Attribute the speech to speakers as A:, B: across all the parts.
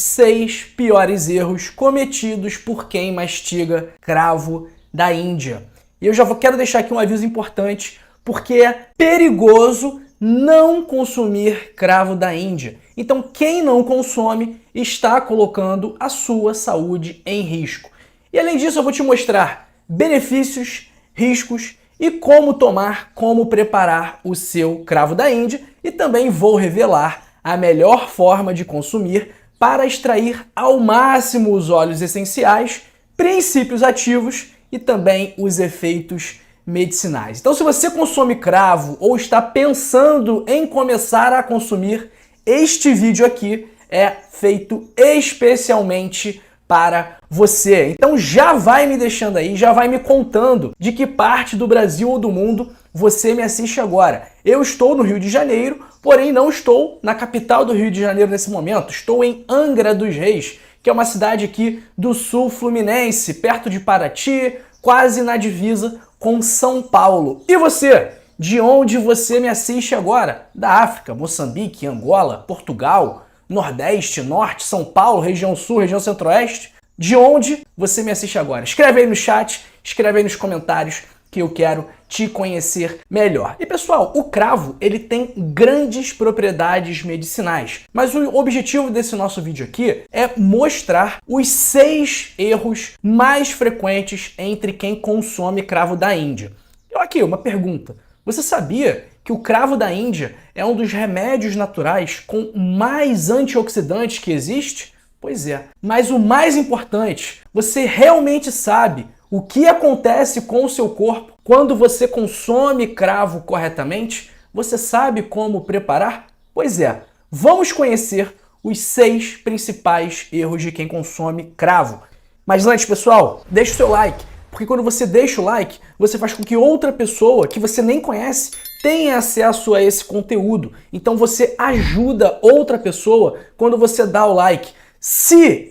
A: 6 piores erros cometidos por quem mastiga cravo da Índia. E eu já quero deixar aqui um aviso importante, porque é perigoso não consumir cravo da Índia. Então, quem não consome está colocando a sua saúde em risco. E além disso, eu vou te mostrar benefícios, riscos e como tomar, como preparar o seu cravo da Índia, e também vou revelar a melhor forma de consumir para extrair ao máximo os óleos essenciais, princípios ativos e também os efeitos medicinais. Então, se você consome cravo ou está pensando em começar a consumir, este vídeo aqui é feito especialmente para você. Então já vai me deixando aí, já vai me contando de que parte do Brasil ou do mundo você me assiste agora. Eu estou no Rio de Janeiro, porém não estou na capital do Rio de Janeiro nesse momento. Estou em Angra dos Reis, que é uma cidade aqui do sul fluminense, perto de Paraty, quase na divisa com São Paulo. E você? De onde você me assiste agora? Da África, Moçambique, Angola, Portugal, Nordeste, Norte, São Paulo, região Sul, região Centro-Oeste? De onde você me assiste agora? Escreve aí no chat, escreve aí nos comentários que eu quero te conhecer melhor. E pessoal, o cravo, ele tem grandes propriedades medicinais, mas o objetivo desse nosso vídeo aqui é mostrar os 6 erros mais frequentes entre quem consome cravo da Índia. Aqui, uma pergunta. Você sabia que o cravo da Índia é um dos remédios naturais com mais antioxidantes que existe? Pois é. Mas o mais importante, você realmente sabe o que acontece com o seu corpo quando você consome cravo corretamente? Você sabe como preparar? Pois é. Vamos conhecer os 6 principais erros de quem consome cravo. Mas antes, pessoal, deixa o seu like. Porque quando você deixa o like, você faz com que outra pessoa que você nem conhece tenha acesso a esse conteúdo. Então você ajuda outra pessoa quando você dá o like. Se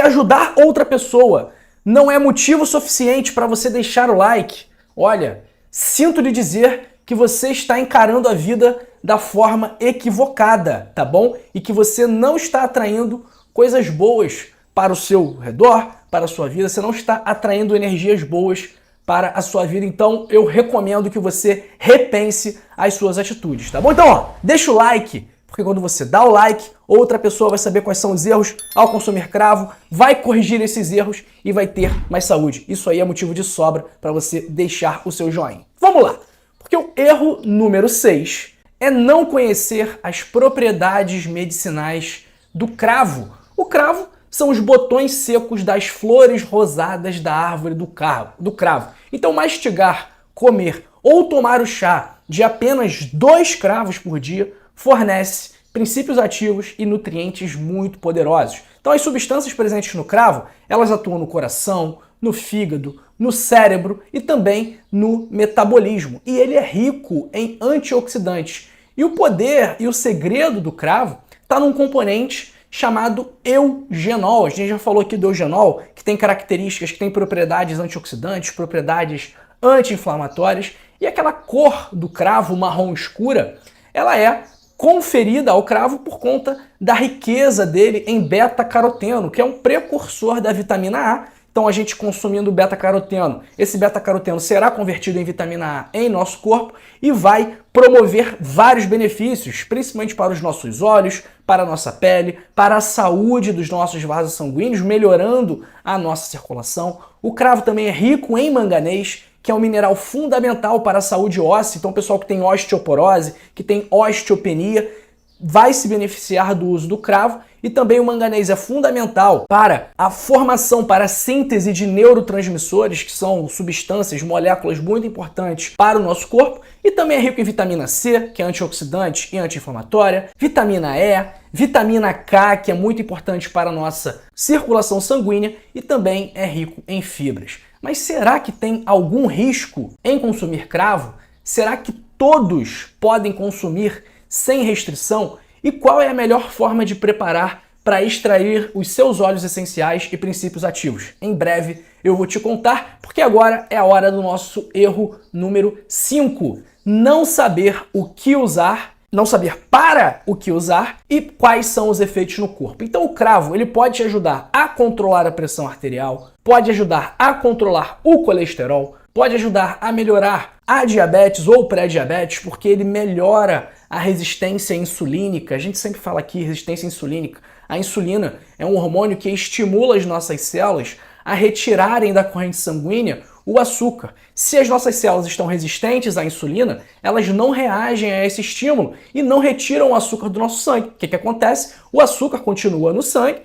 A: ajudar outra pessoa não é motivo suficiente para você deixar o like, olha, sinto lhe dizer que você está encarando a vida da forma equivocada, tá bom? E que você não está atraindo coisas boas para o seu redor, para a sua vida, você não está atraindo energias boas para a sua vida, então eu recomendo que você repense as suas atitudes, tá bom? Então, ó, deixa o like, porque quando você dá o like, outra pessoa vai saber quais são os erros ao consumir cravo, vai corrigir esses erros e vai ter mais saúde. Isso aí é motivo de sobra para você deixar o seu joinha. Vamos lá, porque o erro número 6 é não conhecer as propriedades medicinais do cravo. O cravo são os botões secos das flores rosadas da árvore do cravo. Então mastigar, comer ou tomar o chá de apenas 2 cravos por dia fornece princípios ativos e nutrientes muito poderosos. Então as substâncias presentes no cravo, elas atuam no coração, no fígado, no cérebro e também no metabolismo. E ele é rico em antioxidantes. E o poder e o segredo do cravo está num componente chamado eugenol. A gente já falou aqui do eugenol, que tem características, que tem propriedades antioxidantes, propriedades anti-inflamatórias, e aquela cor do cravo marrom escura, ela é conferida ao cravo por conta da riqueza dele em beta-caroteno, que é um precursor da vitamina A. Então a gente consumindo beta-caroteno, esse beta-caroteno será convertido em vitamina A em nosso corpo e vai promover vários benefícios, principalmente para os nossos olhos, para a nossa pele, para a saúde dos nossos vasos sanguíneos, melhorando a nossa circulação. O cravo também é rico em manganês, que é um mineral fundamental para a saúde óssea. Então o pessoal que tem osteoporose, que tem osteopenia, vai se beneficiar do uso do cravo. E também o manganês é fundamental para a formação, para a síntese de neurotransmissores, que são substâncias, moléculas muito importantes para o nosso corpo. E também é rico em vitamina C, que é antioxidante e anti-inflamatória, vitamina E, vitamina K, que é muito importante para a nossa circulação sanguínea, e também é rico em fibras. Mas será que tem algum risco em consumir cravo? Será que todos podem consumir sem restrição? E qual é a melhor forma de preparar para extrair os seus óleos essenciais e princípios ativos? Em breve eu vou te contar, porque agora é a hora do nosso erro número 5. Não saber o que usar não saber para o que usar e quais são os efeitos no corpo. Então o cravo ele pode te ajudar a controlar a pressão arterial, pode ajudar a controlar o colesterol, pode ajudar a melhorar a diabetes ou pré-diabetes, porque ele melhora a resistência insulínica. A gente sempre fala aqui resistência insulínica. A insulina é um hormônio que estimula as nossas células a retirarem da corrente sanguínea o açúcar. Se as nossas células estão resistentes à insulina, elas não reagem a esse estímulo e não retiram o açúcar do nosso sangue. O que acontece? O açúcar continua no sangue,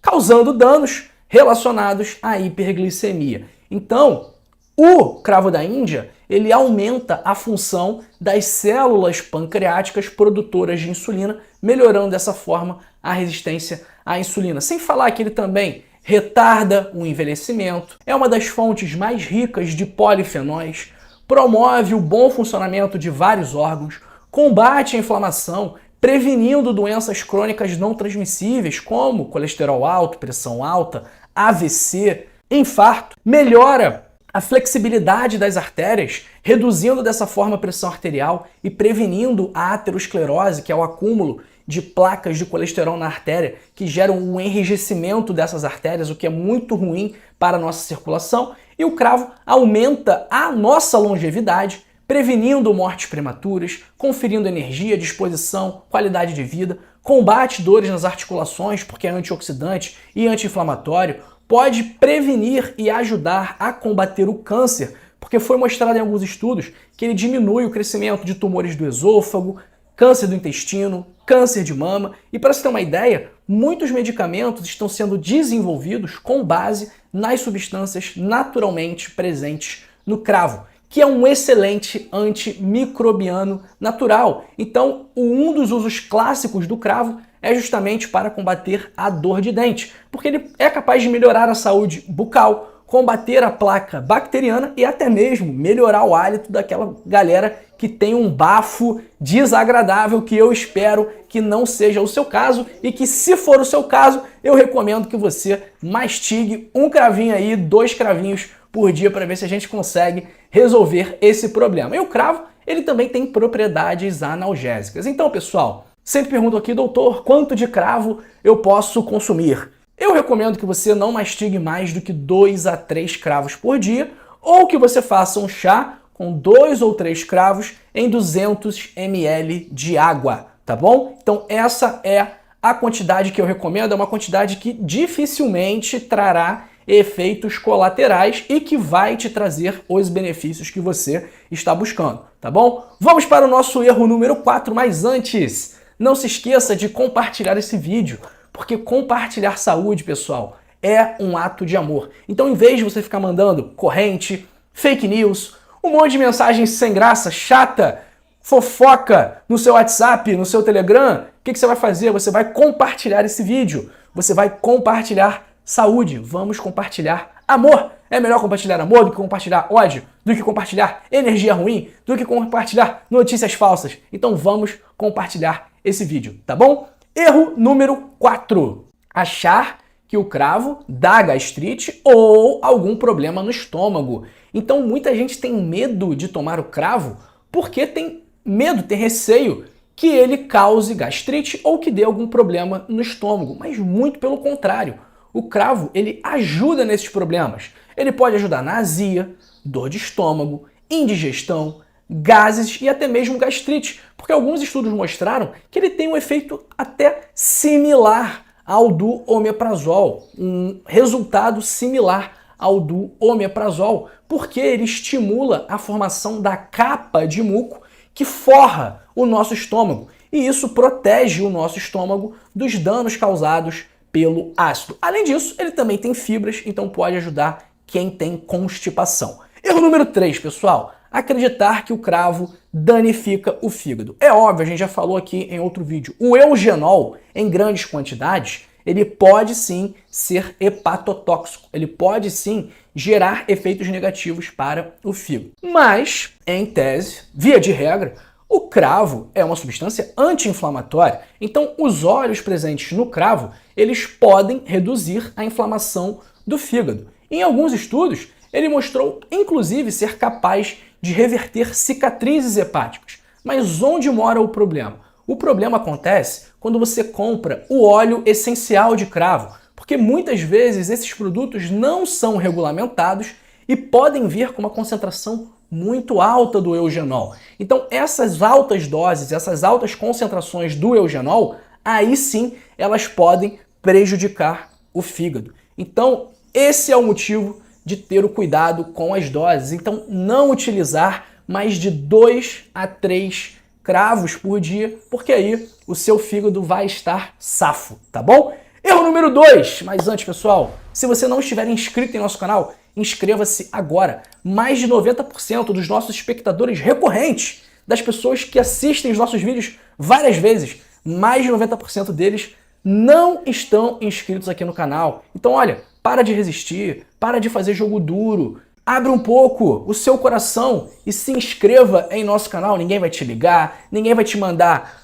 A: causando danos relacionados à hiperglicemia. Então, o cravo da Índia, ele aumenta a função das células pancreáticas produtoras de insulina, melhorando dessa forma a resistência à insulina. Sem falar que ele também retarda o envelhecimento, é uma das fontes mais ricas de polifenóis, promove o bom funcionamento de vários órgãos, combate a inflamação, prevenindo doenças crônicas não transmissíveis como colesterol alto, pressão alta, AVC, infarto, melhora a flexibilidade das artérias, reduzindo dessa forma a pressão arterial e prevenindo a aterosclerose, que é o acúmulo de placas de colesterol na artéria, que geram um enrijecimento dessas artérias, o que é muito ruim para a nossa circulação. E o cravo aumenta a nossa longevidade, prevenindo mortes prematuras, conferindo energia, disposição, qualidade de vida, combate dores nas articulações, porque é antioxidante e anti-inflamatório, pode prevenir e ajudar a combater o câncer, porque foi mostrado em alguns estudos que ele diminui o crescimento de tumores do esôfago, câncer do intestino, câncer de mama. E para você ter uma ideia, muitos medicamentos estão sendo desenvolvidos com base nas substâncias naturalmente presentes no cravo, que é um excelente antimicrobiano natural. Então, um dos usos clássicos do cravo é justamente para combater a dor de dente, porque ele é capaz de melhorar a saúde bucal, combater a placa bacteriana e até mesmo melhorar o hálito daquela galera que tem um bafo desagradável, que eu espero que não seja o seu caso e que, se for o seu caso, eu recomendo que você mastigue um cravinho aí, 2 cravinhos por dia para ver se a gente consegue resolver esse problema. E o cravo, ele também tem propriedades analgésicas. Então, pessoal, sempre pergunto aqui, doutor, quanto de cravo eu posso consumir? Eu recomendo que você não mastigue mais do que 2 a 3 cravos por dia, ou que você faça um chá com 2 ou 3 cravos em 200 ml de água, tá bom? Então essa é a quantidade que eu recomendo, é uma quantidade que dificilmente trará efeitos colaterais e que vai te trazer os benefícios que você está buscando, tá bom? Vamos para o nosso erro número 4, mas antes, não se esqueça de compartilhar esse vídeo, porque compartilhar saúde, pessoal, é um ato de amor. Então, em vez de você ficar mandando corrente, fake news, um monte de mensagem sem graça, chata, fofoca no seu WhatsApp, no seu Telegram, o que você vai fazer? Você vai compartilhar esse vídeo. Você vai compartilhar saúde. Vamos compartilhar amor. É melhor compartilhar amor do que compartilhar ódio, do que compartilhar energia ruim, do que compartilhar notícias falsas. Então vamos compartilhar esse vídeo, tá bom? Erro número 4. Achar que o cravo dá gastrite ou algum problema no estômago. Então muita gente tem medo de tomar o cravo porque tem medo, tem receio que ele cause gastrite ou que dê algum problema no estômago. Mas muito pelo contrário. O cravo, ele ajuda nesses problemas. Ele pode ajudar na azia, dor de estômago, indigestão, gases e até mesmo gastrite, porque alguns estudos mostraram que ele tem um efeito até similar ao do omeprazol, um resultado similar ao do omeprazol, porque ele estimula a formação da capa de muco que forra o nosso estômago, e isso protege o nosso estômago dos danos causados pelo ácido. Além disso, ele também tem fibras, então pode ajudar quem tem constipação. Erro número 3, pessoal. Acreditar que o cravo danifica o fígado. É óbvio, a gente já falou aqui em outro vídeo, o eugenol, em grandes quantidades, ele pode sim ser hepatotóxico, ele pode sim gerar efeitos negativos para o fígado. Mas, em tese, via de regra, o cravo é uma substância anti-inflamatória, então os óleos presentes no cravo, eles podem reduzir a inflamação do fígado. Em alguns estudos, ele mostrou, inclusive, ser capaz de reverter cicatrizes hepáticas. Mas onde mora o problema? O problema acontece quando você compra o óleo essencial de cravo, porque muitas vezes esses produtos não são regulamentados e podem vir com uma concentração muito alta do eugenol. Então essas altas doses, essas altas concentrações do eugenol, aí sim elas podem prejudicar o fígado. Então esse é o motivo de ter o cuidado com as doses. Então não utilizar mais de 2 a 3 cravos por dia, porque aí o seu fígado vai estar safo, tá bom? Erro número 2, mas antes, pessoal, se você não estiver inscrito em nosso canal, inscreva-se agora. Mais de 90% dos nossos espectadores recorrentes, das pessoas que assistem os nossos vídeos várias vezes, mais de 90% deles não estão inscritos aqui no canal. Então, olha, para de resistir, para de fazer jogo duro, abre um pouco o seu coração e se inscreva em nosso canal. Ninguém vai te ligar, ninguém vai te mandar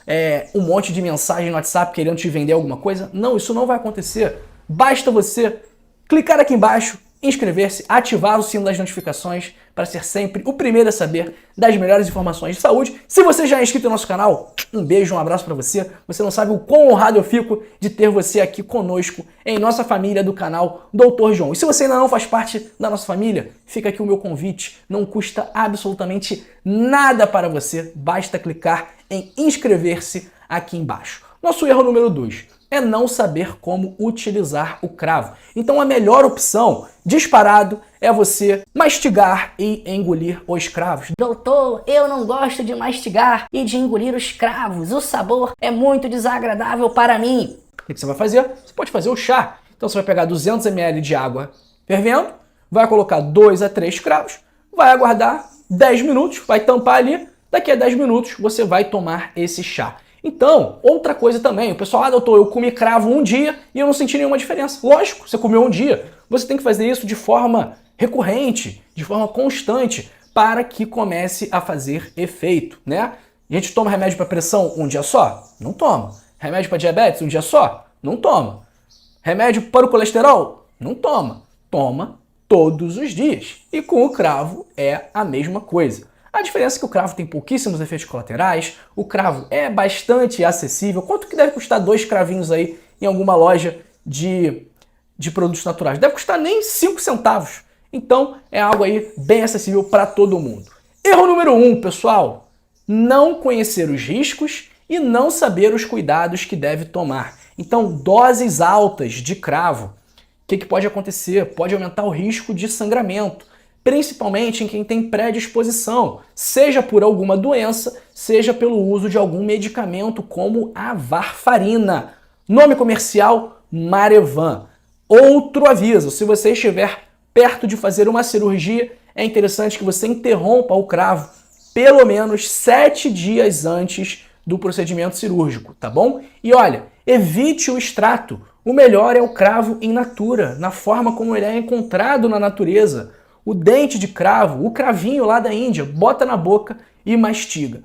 A: um monte de mensagem no WhatsApp querendo te vender alguma coisa. Não, isso não vai acontecer. Basta você clicar aqui embaixo, inscrever-se, ativar o sino das notificações para ser sempre o primeiro a saber das melhores informações de saúde. Se você já é inscrito no nosso canal, um beijo, um abraço para você. Você não sabe o quão honrado eu fico de ter você aqui conosco em nossa família do canal Dr. João. E se você ainda não faz parte da nossa família, fica aqui o meu convite. Não custa absolutamente nada para você. Basta clicar em inscrever-se aqui embaixo. Nosso erro número 2 é não saber como utilizar o cravo. Então a melhor opção, disparado, é você mastigar e engolir os cravos.
B: Doutor, eu não gosto de mastigar e de engolir os cravos. O sabor é muito desagradável para mim.
A: O que você vai fazer? Você pode fazer o chá. Então você vai pegar 200 ml de água fervendo, vai colocar 2 a 3 cravos, vai aguardar 10 minutos, vai tampar ali, daqui a 10 minutos você vai tomar esse chá. Então, outra coisa também, o pessoal, doutor, eu comi cravo um dia e eu não senti nenhuma diferença. Lógico, você comeu um dia. Você tem que fazer isso de forma recorrente, de forma constante, para que comece a fazer efeito, né? A gente toma remédio para pressão um dia só? Não toma. Remédio para diabetes um dia só? Não toma. Remédio para o colesterol? Não toma. Toma todos os dias. E com o cravo é a mesma coisa. A diferença é que o cravo tem pouquíssimos efeitos colaterais, o cravo é bastante acessível. Quanto que deve custar 2 cravinhos aí em alguma loja de produtos naturais? Deve custar nem 5 centavos. Então é algo aí bem acessível para todo mundo. Erro número 1, pessoal, não conhecer os riscos e não saber os cuidados que deve tomar. Então doses altas de cravo, o que pode acontecer? Pode aumentar o risco de sangramento, principalmente em quem tem predisposição, seja por alguma doença, seja pelo uso de algum medicamento como a varfarina. Nome comercial, Marevan. Outro aviso, se você estiver perto de fazer uma cirurgia, é interessante que você interrompa o cravo pelo menos 7 dias antes do procedimento cirúrgico, tá bom? E olha, evite o extrato. O melhor é o cravo in natura, na forma como ele é encontrado na natureza. O dente de cravo, o cravinho lá da Índia, bota na boca e mastiga.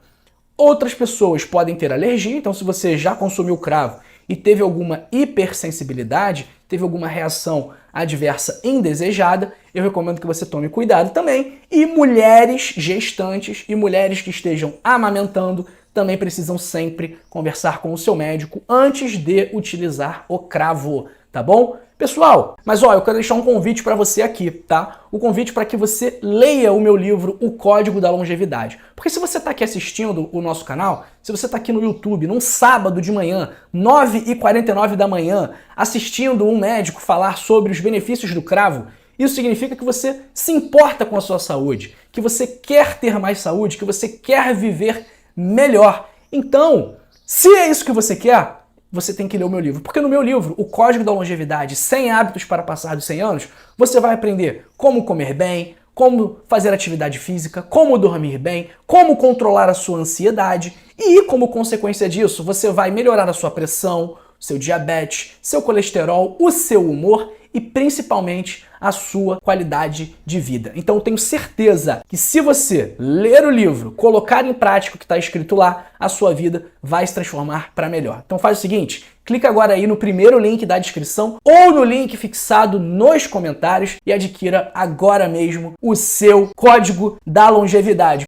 A: Outras pessoas podem ter alergia, então se você já consumiu cravo e teve alguma hipersensibilidade, teve alguma reação adversa indesejada, eu recomendo que você tome cuidado também. E mulheres gestantes e mulheres que estejam amamentando também precisam sempre conversar com o seu médico antes de utilizar o cravo, tá bom? Pessoal, mas ó, eu quero deixar um convite para você aqui, tá? O convite para que você leia o meu livro, O Código da Longevidade. Porque se você está aqui assistindo o nosso canal, se você está aqui no YouTube, num sábado de manhã, 9h49 da manhã, assistindo um médico falar sobre os benefícios do cravo, isso significa que você se importa com a sua saúde, que você quer ter mais saúde, que você quer viver melhor. Então, se é isso que você quer, você tem que ler o meu livro. Porque no meu livro, O Código da Longevidade, 100 hábitos para passar dos 100 anos, você vai aprender como comer bem, como fazer atividade física, como dormir bem, como controlar a sua ansiedade e, como consequência disso, você vai melhorar a sua pressão, seu diabetes, seu colesterol, o seu humor e principalmente a sua qualidade de vida. Então eu tenho certeza que se você ler o livro, colocar em prática o que está escrito lá, a sua vida vai se transformar para melhor. Então faz o seguinte, clica agora aí no primeiro link da descrição ou no link fixado nos comentários e adquira agora mesmo o seu Código da Longevidade.